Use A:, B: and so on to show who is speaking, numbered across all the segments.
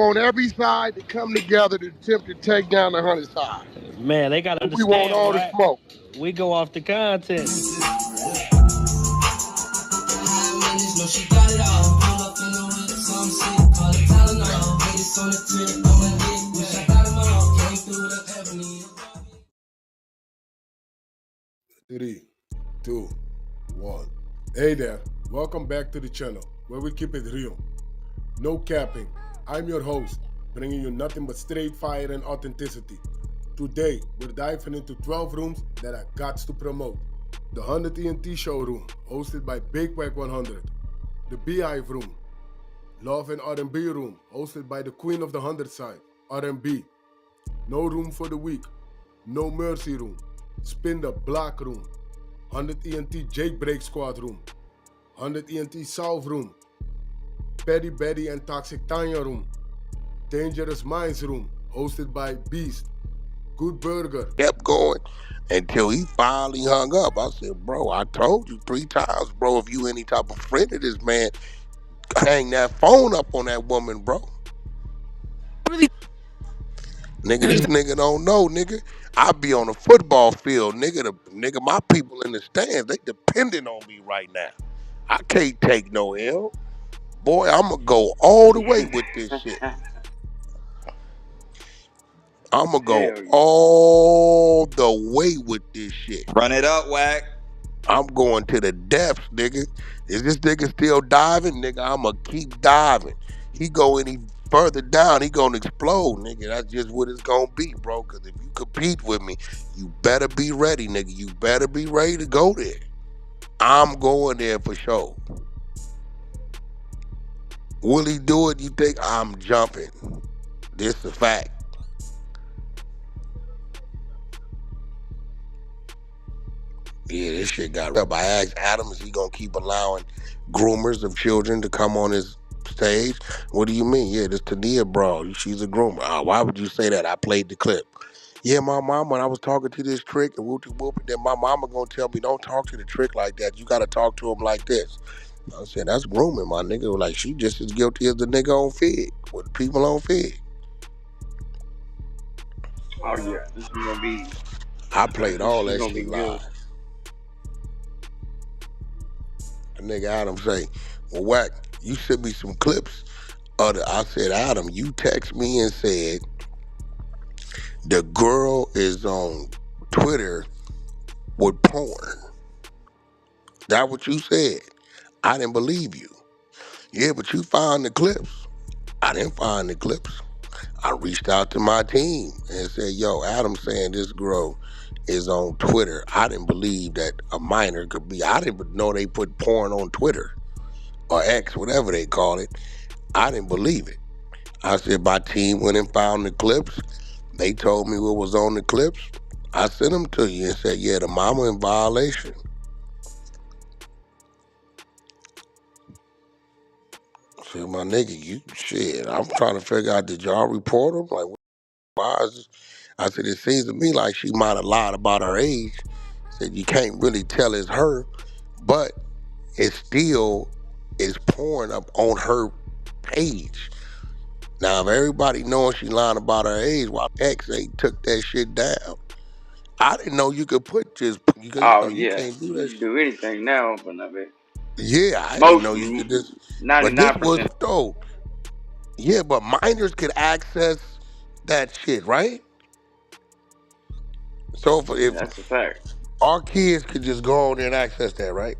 A: want every side to come together to attempt to take down the 100 side.
B: Man, they gotta
A: We want
B: understand,
A: all the
B: right?
A: smoke.
B: We go off the content.
C: Three, two, one. Hey there, welcome back to the channel where we keep it real. No capping. I'm your host, bringing you nothing but straight fire and authenticity. Today, we're diving into 12 rooms that I got to promote. The 100 ENT showroom, hosted by Big Wack100. The Beehive room. Love and R&B room, hosted by the queen of the 100 side, R&B. No room for the weak. No mercy room. Spin the block room. 100 ENT Jailbreak Squad room. 100 ENT Solve room. Petty Betty and Toxic Tanya room. Dangerous Minds room, hosted by Beast. Good Burger.
A: Kept going until he finally hung up. I said, bro, I told you 3 times, bro, if you any type of friend of this man, hang that phone up on that woman, bro. Nigga, this nigga don't know, nigga. I be on a football field, nigga. My people in the stands, they depending on me right now. I can't take no L. Boy, I'ma go all the way with this shit. I'ma go all the way with this shit.
D: Run it up, Wack.
A: I'm going to the depths, nigga. Is this nigga still diving, nigga? I'ma keep diving. He go any further down, he gonna explode, nigga. That's just what it's gonna be, bro. Cause if you compete with me, you better be ready, nigga. You better be ready to go there. I'm going there for sure. Will he do it? You think? I'm jumping. This is a fact. Yeah, this shit got up. I asked Adam, is he gonna keep allowing groomers of children to come on his stage? What do you mean? Yeah, this Tania bro, she's a groomer. Why would you say that? I played the clip. Yeah, my mama, when I was talking to this trick and whoopty whoop, and then my mama gonna tell me, don't talk to the trick like that. You gotta talk to him like this. I said, that's grooming, my nigga. Like, she just as guilty as the nigga on Fig, with people on Fig.
E: Oh yeah, this is gonna be.
A: I played all that
E: gonna be
A: shit
E: good.
A: live. The nigga Adam say, well, Wack, you sent me some clips. I said, Adam, you text me and said, the girl is on Twitter with porn. That what you said. I didn't believe you. Yeah, but you found the clips. I didn't find the clips. I reached out to my team and said, yo, Adam saying this girl is on Twitter. I didn't believe that a minor could be. I didn't know they put porn on Twitter or X, whatever they call it. I didn't believe it. I said, my team went and found the clips. They told me what was on the clips. I sent them to you and said, yeah, the mama in violation. I said, my nigga, you shit. I'm trying to figure out, did y'all report them? Like, why is this? I said, it seems to me like she might have lied about her age. Said, you can't really tell it's her, but it still is pouring up on her page. Now, if everybody knowing she lying about her age, why X ain't took that shit down? I didn't know you could put just, you
E: Yeah,
A: can't do
E: you
A: that
E: can
A: shit.
E: do anything now, but I bet
A: Yeah, I didn't
E: most
A: know you could just, but this
E: 99%.
A: was, though, yeah, but minors could access that shit, right? So if
E: That's a fact.
A: our kids could just go on there and access that, right?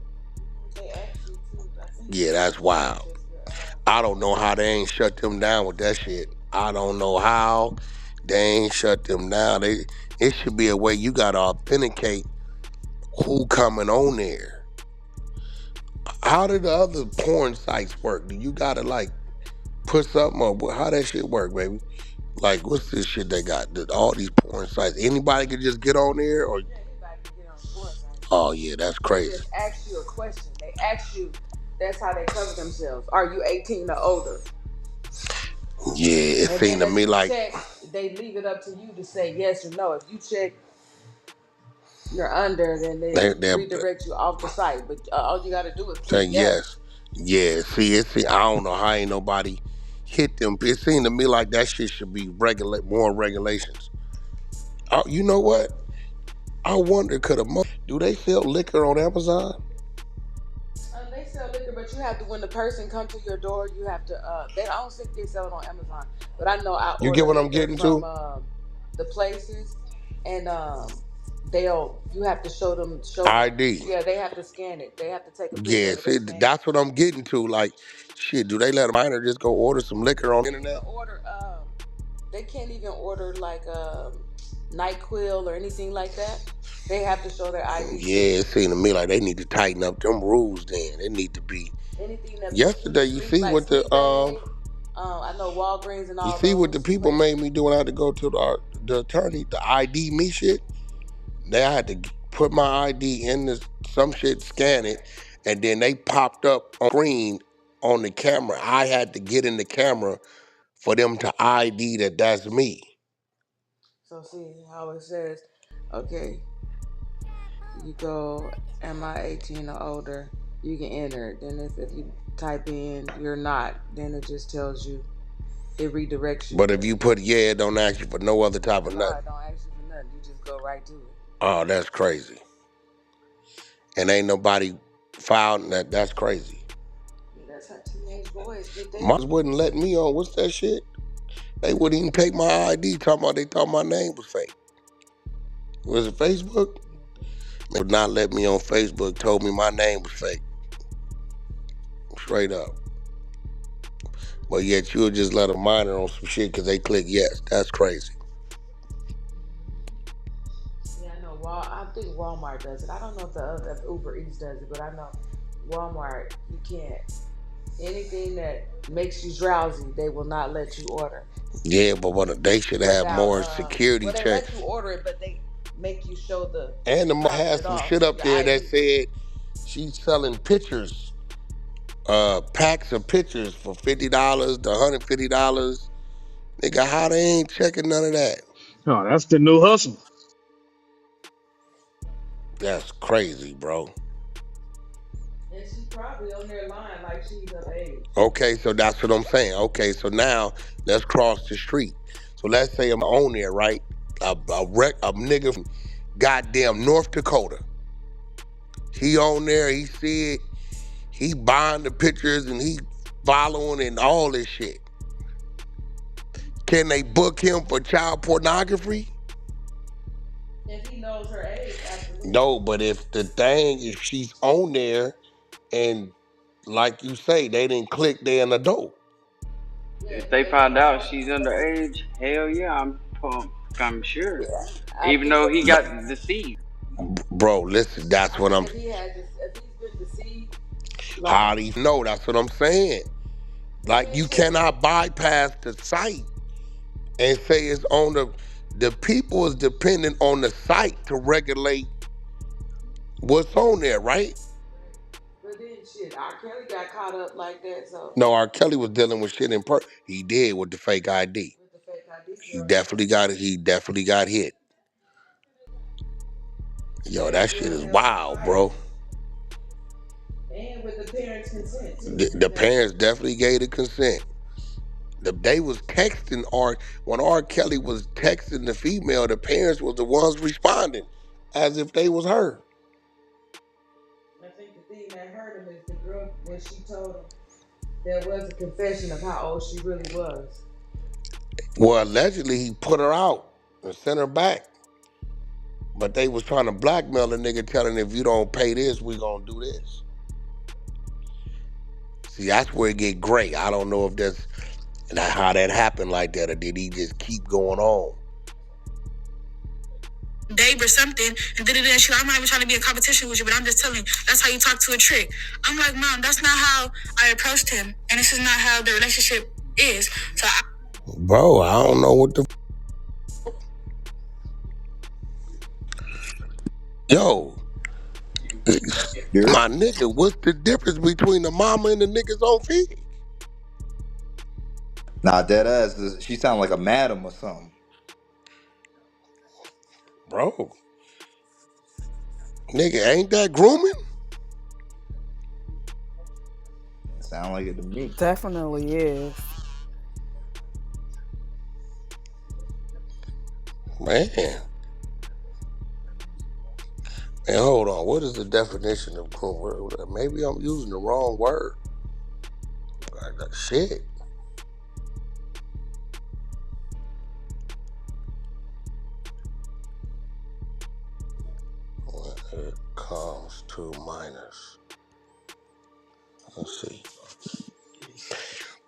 A: Yeah, that's wild. I don't know how they ain't shut them down with that shit. I don't know how they ain't shut them down. It should be a way you gotta authenticate who coming on there. How do the other porn sites work? Do you gotta like put something up? How that shit work, baby? Like, what's this shit they got? All these porn sites. Anybody can just get on there, or? Oh yeah, that's crazy.
F: They just ask you a question. They ask you. That's how they cover themselves. Are you 18 or older?
A: Yeah, it seemed to me like
F: they leave it up to you to say yes or no. If you check you're under, then they redirect you off the site. But all you got to do is
A: say
F: click yes.
A: Yeah, see, I don't know how ain't nobody hit them. It seemed to me like that shit should be more regulations. You know what? I wonder, do they sell liquor on Amazon?
F: They sell liquor, but you have to, when the person come to your door, you have to. I don't think they sell it on Amazon, but I know I
A: You get
F: order
A: what I'm
F: liquor
A: getting
F: from
A: to?
F: the places, and you have to show them
A: ID.
F: Yeah, they have to scan it. They have to take a picture
A: Yeah,
F: of it and
A: see,
F: scan it.
A: that's what I'm getting to. Like, shit, do they let a minor just go order some liquor on the
F: Even
A: internet?
F: order. They can't even order like NyQuil or anything like that. They have to show their ID.
A: Yeah, it seemed to me like they need to tighten up them rules. Then it need to be.
F: Anything that's
A: Yesterday, you see
F: like
A: what the
F: Sweet Babe. I know Walgreens and
A: you
F: all
A: see what the
F: those
A: people
F: places.
A: made me do when I had to go to the attorney, the ID me shit. They had to put my ID in some shit, scan it, and then they popped up on screen on the camera. I had to get in the camera for them to ID that's me.
F: So see how it says, okay, you go, am I 18 or older? You can enter it. Then if you type in you're not, then it just tells you, it redirects you.
A: But if you put it don't ask you for no other type of
F: No,
A: nothing.
F: it don't ask you for nothing. You just go right to it.
A: Oh, that's crazy. And ain't nobody filed that. That's crazy.
F: Yeah, that's how teenage boys get their.
A: Moms wouldn't let me on. What's that shit? They wouldn't even take my ID. They thought my name was fake. Was it Facebook? They would not let me on Facebook. Told me my name was fake. Straight up. But yet you'll just let a minor on some shit because they click yes. That's crazy.
F: Yeah, I know. I think Walmart does it. I don't know if Uber Eats does it, but I know Walmart. You can't. Anything that makes you drowsy, they will not let you order.
A: Yeah, but they should have more security
F: well, they
A: checks.
F: let you order it, but they make you show the.
A: And the had some shit up there that said she's selling pictures, packs of pictures for $50 to $150. Nigga, how they ain't checking none of that?
B: Oh, that's the new hustle.
A: That's crazy, bro.
F: And she's probably on their line like she's of age.
A: Okay, so that's what I'm saying. Okay, so now let's cross the street. So let's say I'm on there, right? A nigga from goddamn North Dakota. He on there, he see it, he buying the pictures and he following and all this shit. Can they book him for child pornography?
F: If he knows her age, absolutely.
A: No, but if she's on there and like you say, they didn't click they an adult.
E: If they find out she's underage, hell yeah, I'm sure. Even though he got deceived.
A: Bro, listen, that's what I'm.
F: If he's been deceived,
A: How do you know? That's what I'm saying. Like you cannot bypass the site and say it's on the people is dependent on the site to regulate what's on there, right?
F: But then shit, R. Kelly got caught up like that, so.
A: No, R. Kelly was dealing with shit he did with the fake ID.
F: With the fake ID.
A: He definitely got hit. Yo, that shit is wild, bro.
F: And with the parents' consent.
A: The parents definitely gave the consent. They was texting when R. Kelly was texting the female, the parents was the ones responding as if they was her.
F: I think the thing that hurt him is the girl when she told him there was a confession of how old she really was.
A: Well, allegedly he put her out and sent her back. But they was trying to blackmail the nigga, telling him if you don't pay this, we gonna do this. See, that's where it get gray. I don't know if that's how that happened like that, or did he just keep going on?
D: Babe or something, and I'm not even trying to be in competition with you, but I'm just telling you, that's how you talk to a trick. I'm like, Mom, that's not how I approached him, and this is not how the relationship is. So
A: Bro, I don't know what the Yo, my nigga, what's the difference between the mama and the niggas on feed?
G: Nah, dead ass. She sound like a madam or something.
A: Bro, nigga, ain't that grooming?
G: Sound like it to me.
H: Definitely is.
A: Man, man, hold on. What is the definition of groomer? Maybe I'm using the wrong word. Shit. When it comes to minors. Let's see.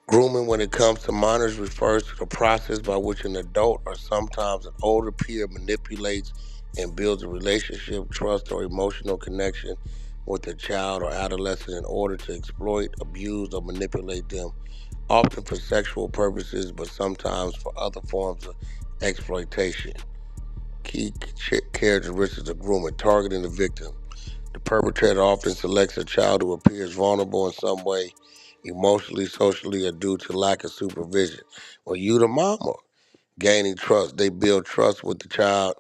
A: Grooming when it comes to minors refers to the process by which an adult or sometimes an older peer manipulates and builds a relationship, trust, or emotional connection with a child or adolescent in order to exploit, abuse, or manipulate them, often for sexual purposes, but sometimes for other forms of exploitation. Key characteristics of grooming: targeting the victim. The perpetrator often selects a child who appears vulnerable in some way, emotionally, socially, or due to lack of supervision. Well, you the mama. Gaining trust. They build trust with the child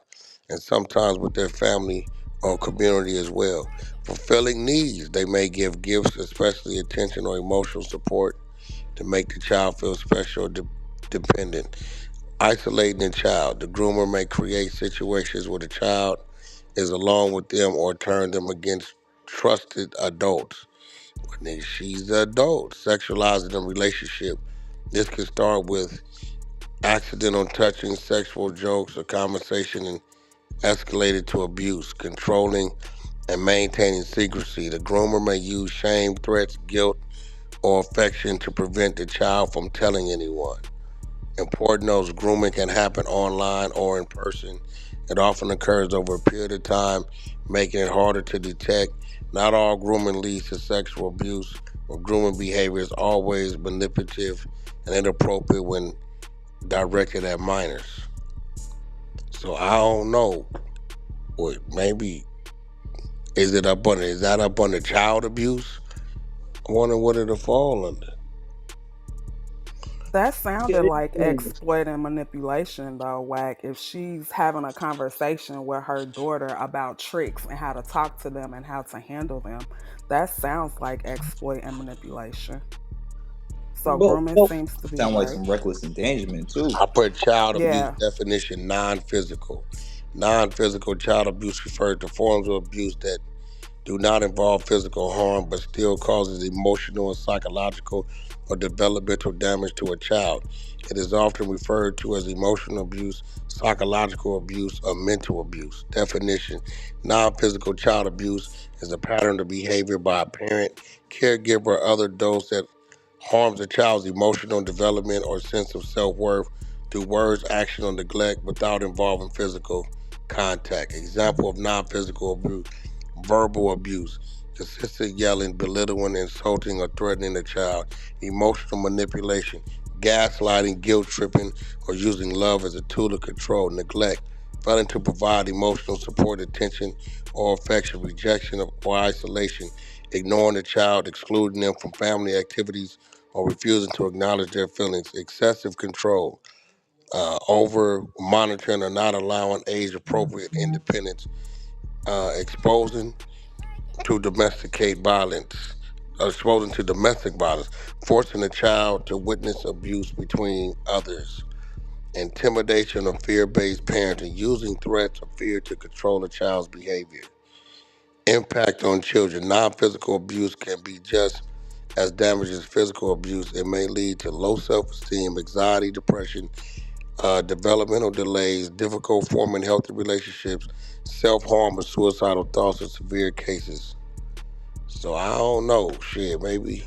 A: and sometimes with their family or community as well. Fulfilling needs. They may give gifts, especially attention or emotional support, to make the child feel special or dependent. Isolating the child. The groomer may create situations where the child is alone with them or turn them against trusted adults. When she's the adult, sexualizing the relationship. This can start with accidental touching, sexual jokes, or conversation and escalated to abuse, controlling and maintaining secrecy. The groomer may use shame, threats, guilt, or affection to prevent the child from telling anyone. Important notes: grooming can happen online or in person. It often occurs over a period of time, making it harder to detect. Not all grooming leads to sexual abuse, but grooming behavior is always manipulative and inappropriate when directed at minors. So I don't know. What maybe is that up under child abuse? I wonder what it'll fall under.
H: That
B: Yeah,
H: sounded
B: it
H: like
B: is.
H: exploit and manipulation, though, Wack. If she's having a conversation with her daughter about tricks and how to talk to them and how to handle them, that sounds like exploit and manipulation. So grooming
B: But
H: seems to be
G: Sound like
H: right.
G: some reckless endangerment too.
A: I put child abuse
H: Yeah.
A: definition non-physical. Non-physical child abuse refers to forms of abuse that do not involve physical harm but still causes emotional and psychological or developmental damage to a child. It is often referred to as emotional abuse, psychological abuse, or mental abuse. Definition: non physical child abuse is a pattern of behavior by a parent, caregiver, or other adults that harms a child's emotional development or sense of self worth through words, action, or neglect without involving physical contact. Example of non physical abuse: verbal abuse, consistent yelling, belittling, insulting, or threatening a child; emotional manipulation, gaslighting, guilt tripping, or using love as a tool to control; neglect, failing to provide emotional support, attention, or affection; rejection or isolation, ignoring the child, excluding them from family activities, or refusing to acknowledge their feelings; excessive control, over monitoring or not allowing age appropriate independence; exposing to domesticate violence, exposing to domestic violence, forcing a child to witness abuse between others; intimidation or fear-based parenting, using threats or fear to control a child's behavior; impact on children. Non-physical abuse can be just as damaging as physical abuse. It may lead to low self-esteem, anxiety, depression, developmental delays, difficult forming healthy relationships, self-harm or suicidal thoughts in severe cases. So I don't know. Shit, maybe.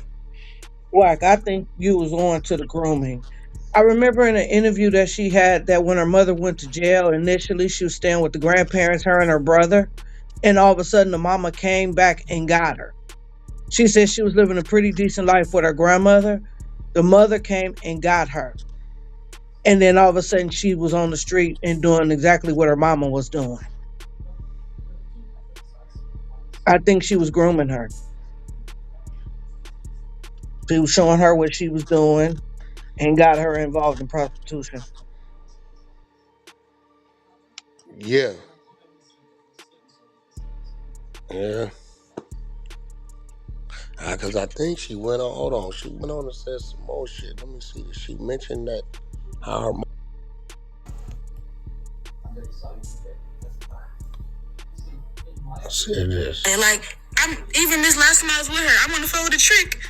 I: Like, I think you was on to the grooming. I remember in an interview that she had that when her mother went to jail, initially she was staying with the grandparents, her and her brother, and all of a sudden the mama came back and got her. She said she was living a pretty decent life with her grandmother. The mother came and got her. And then all of a sudden she was on the street and doing exactly what her mama was doing. I think she was grooming her. She was showing her what she was doing and got her involved in prostitution.
A: Yeah, yeah. Because I think she went on. Hold on, she went on and said some more shit. Let me see. She mentioned that how her Say this.
D: Like, even this last time I was with her, I'm on the phone with a trick.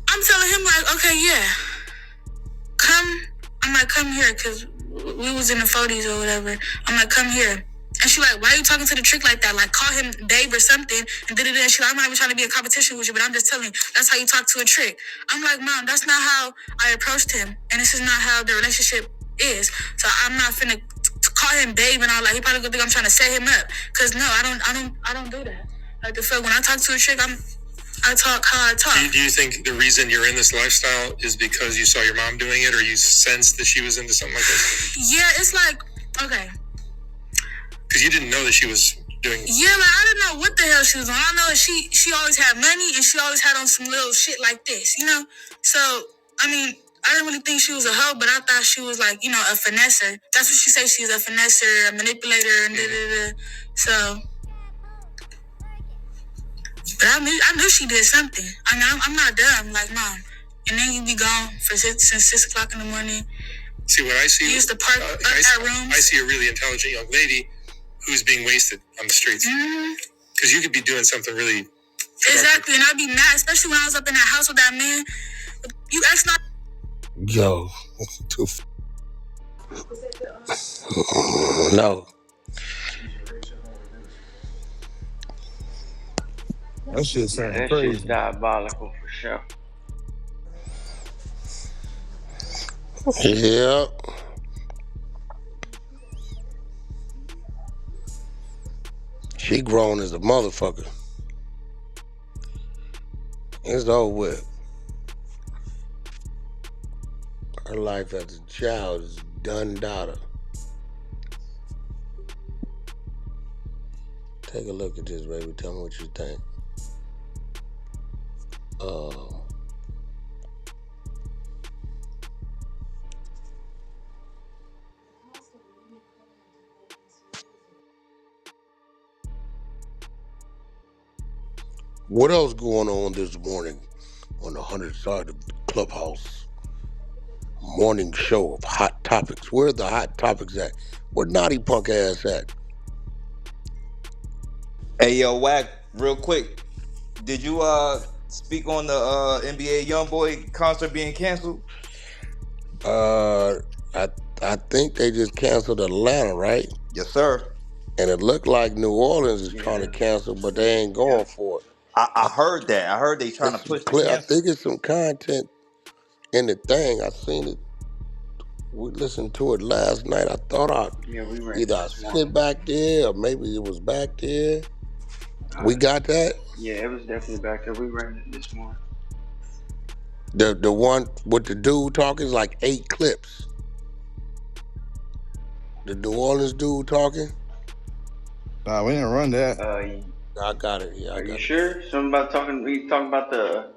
D: I'm telling him, like, okay, yeah, come here, because we was in the 40s or whatever. I'm like, come here. And she like, why are you talking to the trick like that? Like, call him babe or something. And she like, I'm not even trying to be in competition with you, but I'm just telling you, that's how you talk to a trick. I'm like, Mom, that's not how I approached him. And this is not how the relationship is. So I'm not finna call him babe and all that. He probably gonna think I'm trying to set him up. Cause no, I don't do that. Like, the fuck, when I talk to a trick, I talk how I talk.
J: Do you think the reason you're in this lifestyle is because you saw your mom doing it, or you sensed that she was into something like this?
D: Yeah, it's like, okay.
J: Because you didn't know that she was doing it.
D: Yeah, like, I didn't know what the hell she was on. I know that she always had money, and she always had on some little shit like this, you know? So, I mean, I didn't really think she was a hoe, but I thought she was like, you know, a finesser. That's what she says. She's a finesser, a manipulator, and So, but I knew she did something. I mean, I'm not dumb, like, Mom. And then you be gone since 6 o'clock in the morning.
J: See, what I see...
D: You used to park up at rooms.
J: I see a really intelligent young lady who's being wasted on the streets. Because you could be doing something really productive.
D: Exactly, and I'd be mad, especially when I was up in that house with that man. You asked not...
A: Yo. No.
B: That shit sound
E: That
B: crazy.
E: shit's diabolical for sure.
A: Yeah. She grown as a motherfucker. It's over with. Her life as a child is done data. Take a look at this, baby. Tell me what you think. What else going on this morning on the 100 side of the Clubhouse morning show of hot topics? Where are the hot topics at? Where naughty punk ass at?
G: Hey, yo, Wack, real quick. Did you speak on the NBA YoungBoy concert being canceled?
A: I think they just canceled Atlanta, right?
G: Yes, sir.
A: And it looked like New Orleans is trying to cancel, but they ain't going for it.
G: I heard that. I heard they trying to push the cancel.
A: I think it's some content in the thing. I seen it. We listened to it last night. I thought either I sit back there or maybe it was back there. We got that?
E: Yeah, it was definitely back there. We ran it this morning.
A: The one with the dude talking is like 8 clips. The New Orleans dude talking?
B: Nah, we didn't run that.
A: I got it. Yeah,
E: Are you sure? Something about he's talking about the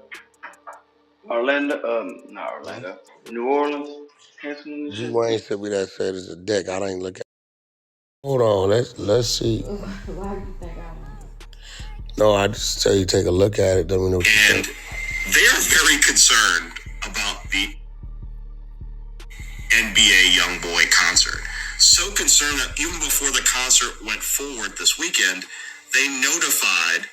E: not Orlando, New Orleans canceling the shit.
A: Wayne said we that said it's a deck. I didn't look at it. Hold on, let's see.
F: Why do you think I want it?
A: No, I just tell you take a look at it. Let me know what you think.
J: They are very concerned about the NBA YoungBoy concert. So concerned that even before the concert went forward this weekend, they notified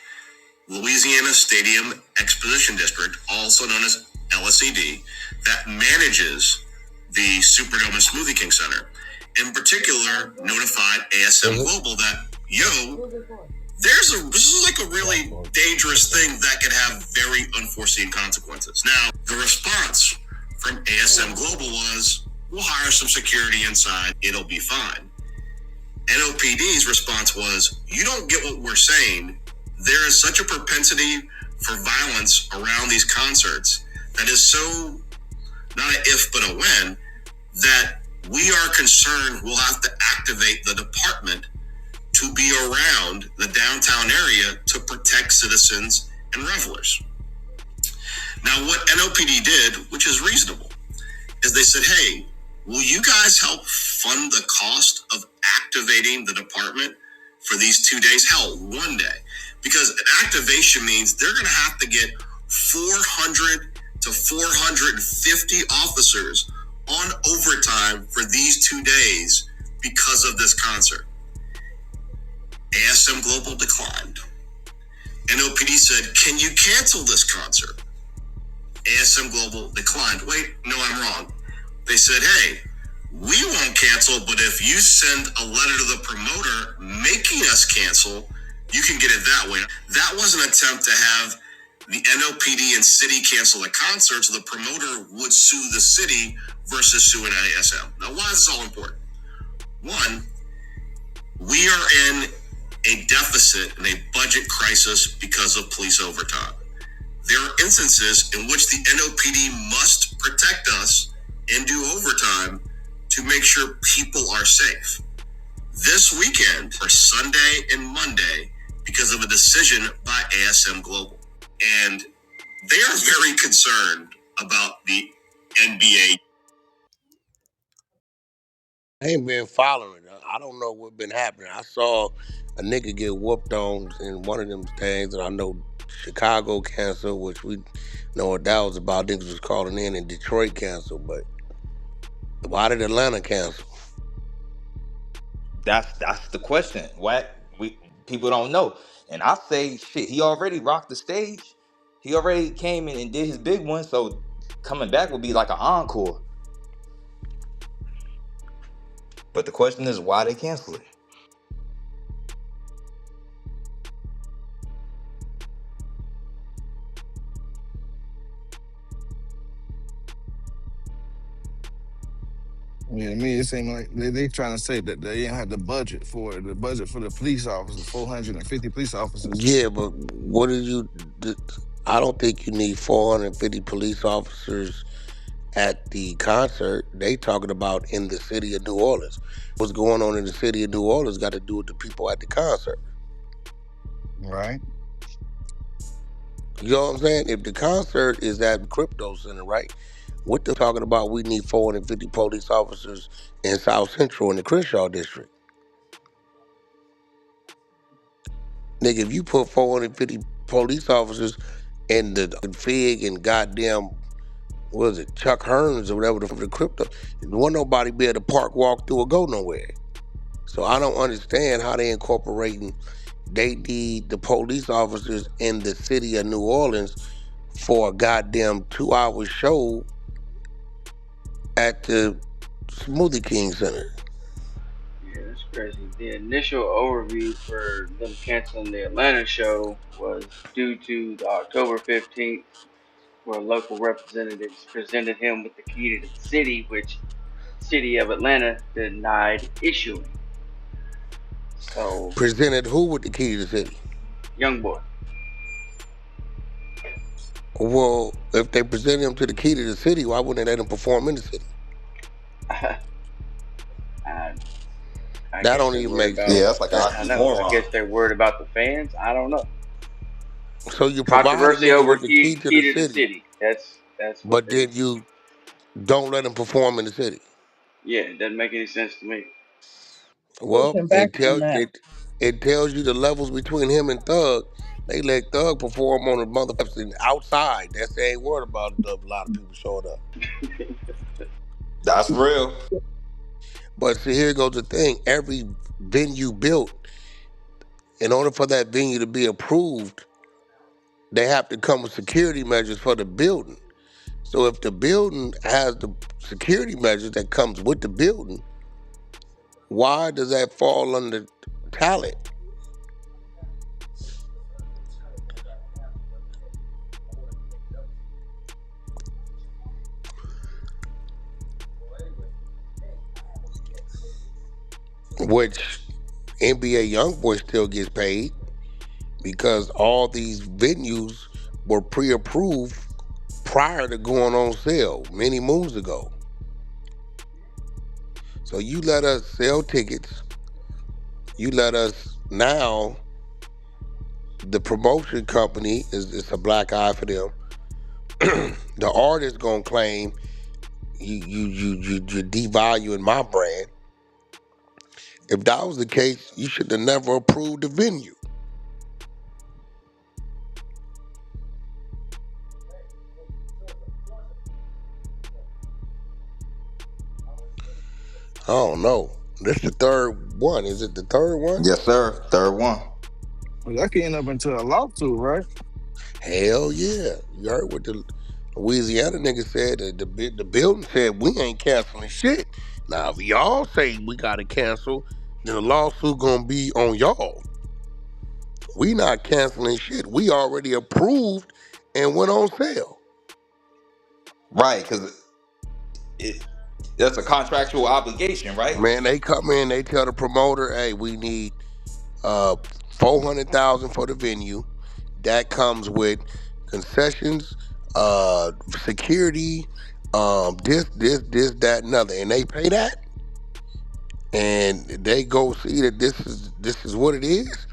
J: Louisiana Stadium Exposition District, also known as LSED, that manages the Superdome and Smoothie King Center. In particular, notified ASM Global that, this is like a really dangerous thing that could have very unforeseen consequences. Now, the response from ASM Global was, we'll hire some security inside, it'll be fine. NOPD's response was, you don't get what we're saying. There is such a propensity for violence around these concerts that is so, not an if but a when, that we are concerned we'll have to activate the department to be around the downtown area to protect citizens and revelers. Now, what NOPD did, which is reasonable, is they said, hey, will you guys help fund the cost of activating the department for these 2 days? Hell, 1 day. Because an activation means they're going to have to get 400 to 450 officers on overtime for these 2 days because of this concert. ASM Global declined. NOPD said, can you cancel this concert? ASM Global declined. Wait, no, I'm wrong. They said, hey, we won't cancel, but if you send a letter to the promoter making us cancel, you can get it that way. That was an attempt to have the NOPD and city cancel the concert so the promoter would sue the city versus suing ASM. Now, why is this all important? One, we are in a deficit and a budget crisis because of police overtime. There are instances in which the NOPD must protect us and do overtime to make sure people are safe. This weekend, or Sunday and Monday, because of a decision by ASM Global. And they are very concerned about the NBA.
A: I ain't been following. I don't know what been happening. I saw a nigga get whooped on in one of them things, and I know Chicago canceled, which we know what that was about. Niggas was calling in, and Detroit canceled, but why did Atlanta cancel?
G: That's the question. What people don't know. And I say shit, he already rocked the stage. He already came in and did his big one, so coming back would be like an encore. But the question is why they cancel it.
B: Yeah, to me, it seemed like they trying to say that they didn't have the budget for it. The budget for the police officers, 450 police officers.
A: Yeah, but what did you? I don't think you need 450 police officers at the concert. They talking about in the city of New Orleans. What's going on in the city of New Orleans got to do with the people at the concert.
B: Right.
A: You know what I'm saying? If the concert is at Crypto Center, right? What they're talking about, we need 450 police officers in South Central in the Crenshaw district. Nigga, if you put 450 police officers in the Fig and goddamn, what is it, Chuck Hearns or whatever the crypto, won't nobody be able to park, walk through, or go nowhere. So I don't understand how they incorporating, they need the police officers in the city of New Orleans for a goddamn 2-hour show at the Smoothie King Center.
E: Yeah, that's crazy. The initial overview for them canceling the Atlanta show was due to the October 15th, where local representatives presented him with the key to the city, which City of Atlanta denied issuing. So,
A: Presented who with the key to the city?
E: YoungBoy.
A: Well, if they presented him to the key to the city, why wouldn't they let him perform in the city?
E: I, I
A: That
E: guess
A: don't
E: they're
A: even
E: worried
A: make
E: about.
G: Yeah,
A: sense.
G: that's like an
E: I know. I
G: oxymoron.
E: guess they're worried about the fans. I don't know.
A: So you provide a
E: Controversy
A: nigga
E: over
A: with the key
E: key
A: to the
E: key to the
A: city,
E: city. That's what
A: but
E: they.
A: then you don't let him perform in the city.
E: Yeah, it doesn't make any sense to me.
A: Well,
I: Pushing back on that.
A: it tells you the levels between him and Thug. They let Thug perform on the motherfucking outside. That's they ain't worried about a lot of people showing up.
G: That's real.
A: But see, here goes the thing: every venue built, in order for that venue to be approved, they have to come with security measures for the building. So if the building has the security measures that comes with the building, why does that fall under talent? Which NBA YoungBoy still gets paid because all these venues were pre-approved prior to going on sale many moons ago. So you let us sell tickets. You let us now. The promotion company is it's a black eye for them. The artist gonna claim you devaluing my brand. If that was the case, you should have never approved the venue. I don't know. This is the third one. Is it the third one?
G: Yes, sir. Third one.
B: Well, that could end up into a lawsuit, right?
A: Hell yeah. You heard what the Louisiana nigga said? The building said we ain't canceling shit. Now, if y'all say we gotta cancel, then the lawsuit gonna be on y'all. We not canceling shit. We already approved and went on sale.
G: Right, because that's a contractual obligation, right?
A: Man, they come in, they tell the promoter, hey, we need uh 400,000 for the venue. That comes with concessions, security, this, that, and other. And they pay that, and they go see that this is what it is,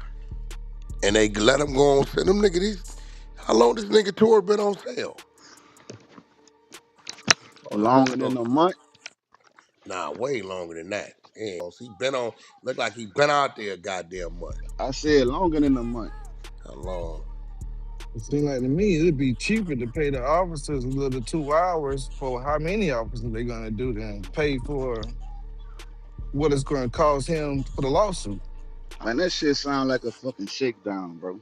A: and they let them go on sale. Them nigga, how long this nigga tour been on sale?
K: Or
A: Them niggas
K: longer
A: go,
K: than a month.
A: nah, way longer than that. Yeah, he been on, look like he been out there a goddamn month.
K: I said longer than a month.
A: How long?
B: It seems like to me it'd be cheaper to pay the officers a little 2 hours for how many officers they're gonna do than pay for what it's gonna cost him for the lawsuit.
K: Man, that shit sound like a fucking shakedown, bro.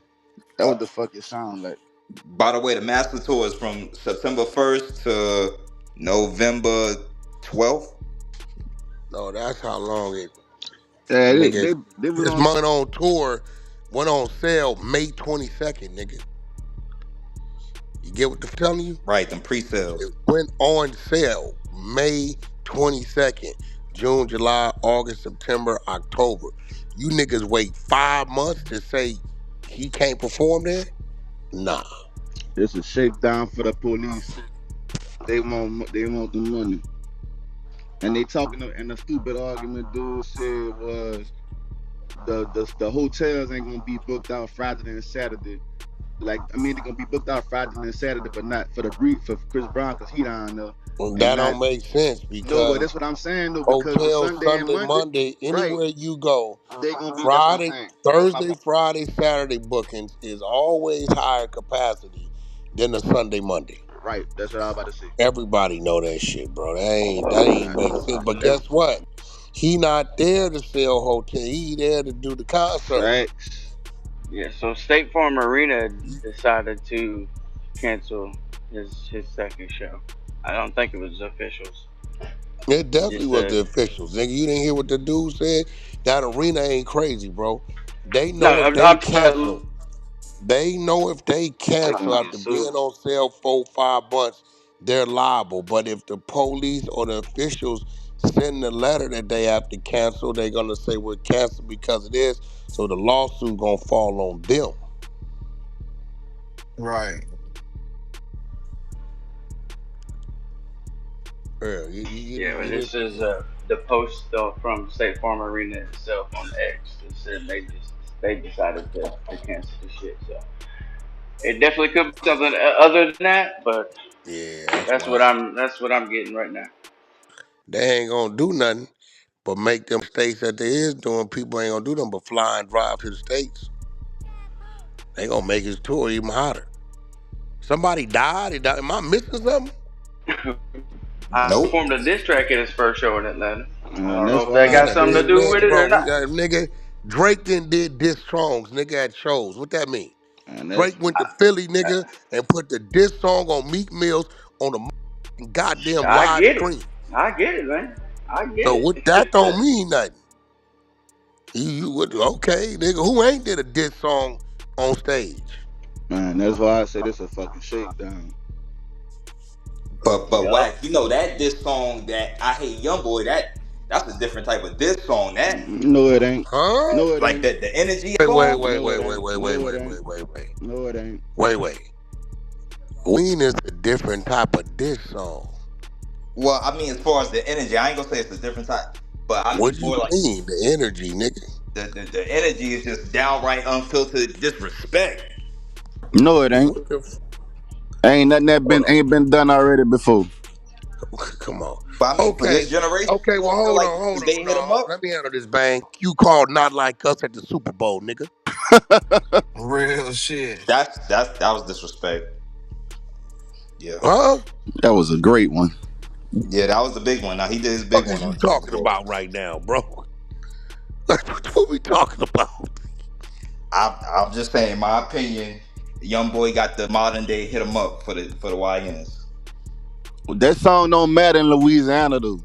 K: That what the fuck it sound like.
G: By the way, the master tour is from September 1st to November 12th.
A: No, that's how long it.
K: Yeah,
A: Nigga,
K: they was
A: this
K: on.
A: month on tour went on sale May 22nd, nigga. You get what I'm telling you?
G: Right, them
A: It
G: pre-sales.
A: went on sale May 22nd. June, July, August, September, October. You niggas wait 5 months to say he can't perform there? Nah.
K: It's a shakedown for the police. They want the money. And they talking and the stupid argument dude said was the hotels ain't gonna be booked out Friday and Saturday. Like I mean they're gonna be booked out Friday and Saturday, but not for the brief for Chris Brown because he down there and
A: That
K: not
A: don't make sense
K: no, but
A: because
K: that's what I'm saying though, because the
A: hotels
K: Sunday and
A: Sunday,
K: Monday,
A: Monday,
K: right,
A: anywhere you go,
K: they gonna be that's what I'm
A: Friday,
K: saying. That's my
A: Thursday,
K: point.
A: Friday, Saturday bookings is always higher capacity than the Sunday, Monday.
K: Right, that's what I was about to say.
A: Everybody know that shit, bro. That ain't make sense. But
K: That
A: guess what? He not there to sell hotel. He there to do the concert.
K: facts.
E: Yeah, so State Farm Arena decided to cancel his second show. I don't think it was officials.
A: It
E: It
A: definitely
E: just
A: was
E: said
A: the officials. Nigga, you didn't hear what the dude said? That arena ain't crazy, bro. They
E: no.
A: know if they
E: I'm talking about
A: cancel. They know if they
K: They
A: cancel
K: gonna get
A: after being
K: sued.
A: on sale 4, 5 months, they're liable. But if the police or the officials send a letter that they have to cancel, they're gonna say we're canceled because of this. So the lawsuit gonna fall on them.
B: Right.
A: Yeah,
E: yeah, but
A: you
E: this is the post from State Farm Arena itself on X. It said they decided to cancel the shit. So it definitely could be something other than that, but
A: yeah, that's wild.
E: that's what I'm getting right now.
A: They ain't gonna do nothing but make them states that they is doing. People ain't gonna do them but fly and drive to the states. They gonna make his tour even hotter. Somebody died. Am I missing something?
E: I
G: Nope.
E: performed a diss track at his first show in Atlanta. I
K: And
E: don't know
K: that's
E: if that
K: why I
E: got
A: Man,
E: something to
K: said
E: do with it or
A: bro,
E: not.
A: nigga, Drake done did diss songs, nigga, at shows. What that mean?
K: and that's
A: Drake went to Philly, nigga, and put the diss song on Meek Mills on the goddamn
E: I
A: live
E: get it.
A: stream.
E: I get it, man. I get
A: So
E: it.
A: what
E: It's
A: that
E: just
A: don't mean nothing. Okay, nigga, who ain't did a diss song on stage?
K: man, that's why I said it's a fucking shakedown.
G: But
E: yup.
G: Wack, you know that diss song that I Hate YoungBoy, that's a different type of diss song. That
K: No, it ain't.
A: Huh?
K: No, it
G: like
K: ain't.
G: the energy
A: Wait, wait,
G: song.
A: wait,
K: No,
A: wait,
K: it
A: wait,
K: ain't.
A: wait, wait,
K: No, it
A: wait,
K: ain't.
A: wait, wait, wait.
K: No, it ain't.
A: Wait. Queen is a different type of diss song.
G: Well, I mean, as far as the energy, I ain't gonna say it's a different type, but I
A: What
G: mean
A: do you
G: more like
A: mean? The energy, nigga.
G: the energy is just downright unfiltered disrespect.
K: No, it ain't.
A: What the
K: Ain't nothing that
A: hold
K: been
A: on.
K: ain't been done already before.
A: Come on.
G: But I mean, for
A: Okay.
G: this generation,
A: Okay,
G: you
A: well
G: don't feel like
A: hold
G: they
A: on,
G: hit them
A: dog.
G: up?
A: Let me handle this bang. You called not like us at the Super Bowl, nigga.
B: Real shit.
G: That was disrespect. Yeah,
A: Huh?
K: That was a great one.
G: yeah, that was the big one. Now he did his big
A: Fuck is
G: one
A: you
G: on the Super
A: talking
G: Bowl.
A: about right now, bro? What we talking about?
G: I'm just saying, my opinion. Young boy got the modern day hit him up for the YNs.
K: That song don't matter in Louisiana though.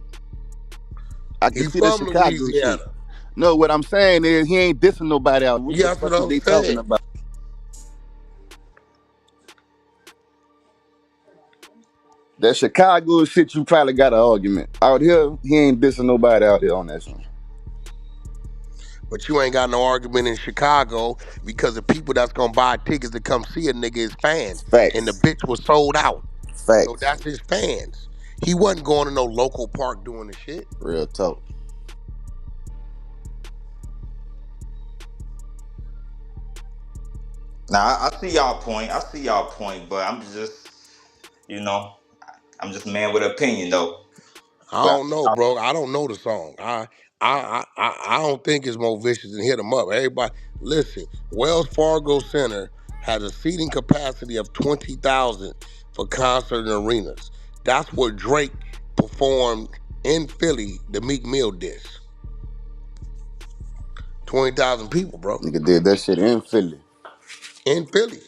K: I can
A: He
K: see the
A: from
K: Chicago shit.
A: Louisiana.
K: No, what I'm saying is he ain't dissing nobody out. What
A: Yeah,
K: the
A: that's what
K: fuck is
A: I'm
K: they talking
A: saying.
K: about? That Chicago shit, you probably got an argument. Out here, he ain't dissing nobody out here on that song.
A: But you ain't got no argument in Chicago because the people that's gonna buy tickets to come see a nigga is fans. And the
K: Facts.
A: bitch was sold out. So
K: Facts.
A: that's his fans. He wasn't going to no local park doing the shit.
K: Real talk.
G: Now I see y'all point. I see y'all point, but I'm just, you know, I'm just a man with an opinion though.
A: I
G: But I
A: don't
G: see
A: know,
G: y'all
A: bro. I don't know the song. I don't think it's more vicious than hit 'em up. Everybody, listen. Wells Fargo Center has a seating capacity of 20,000 for concert and arenas. That's where Drake performed in Philly the Meek Mill diss. 20,000 people, bro,
K: Nigga did that shit in Philly.
A: in Philly.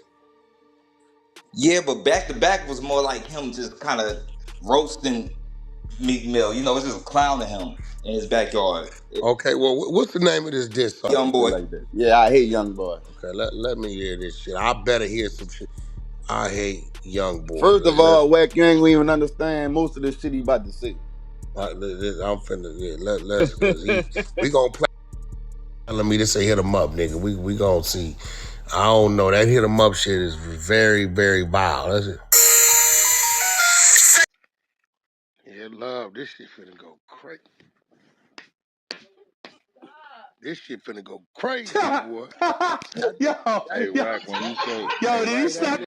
G: Yeah, but back to back was more like him just kind of roasting Meek Mill. You know, it's just clowning him in his backyard.
A: Okay, well, what's the name of this diss song?
G: Young
K: Shit
G: boy.
K: like that. Yeah, I hate Young Boy.
A: Okay, let me hear this shit. I better hear some shit. I hate Young Boy.
K: First of all, Wack, you ain't gonna even understand most of the shit he about to say.
A: I'm finna let's cause we gonna play. Telling me this a hit 'em up, nigga. We gonna see. I don't know. That hit 'em up shit is very very vile. That's it. Yeah, love. This shit finna go crazy. This shit finna go crazy, boy.
C: yo,
A: That,
C: yo,
K: Hey, Wack, when you say,
C: yo, did you slap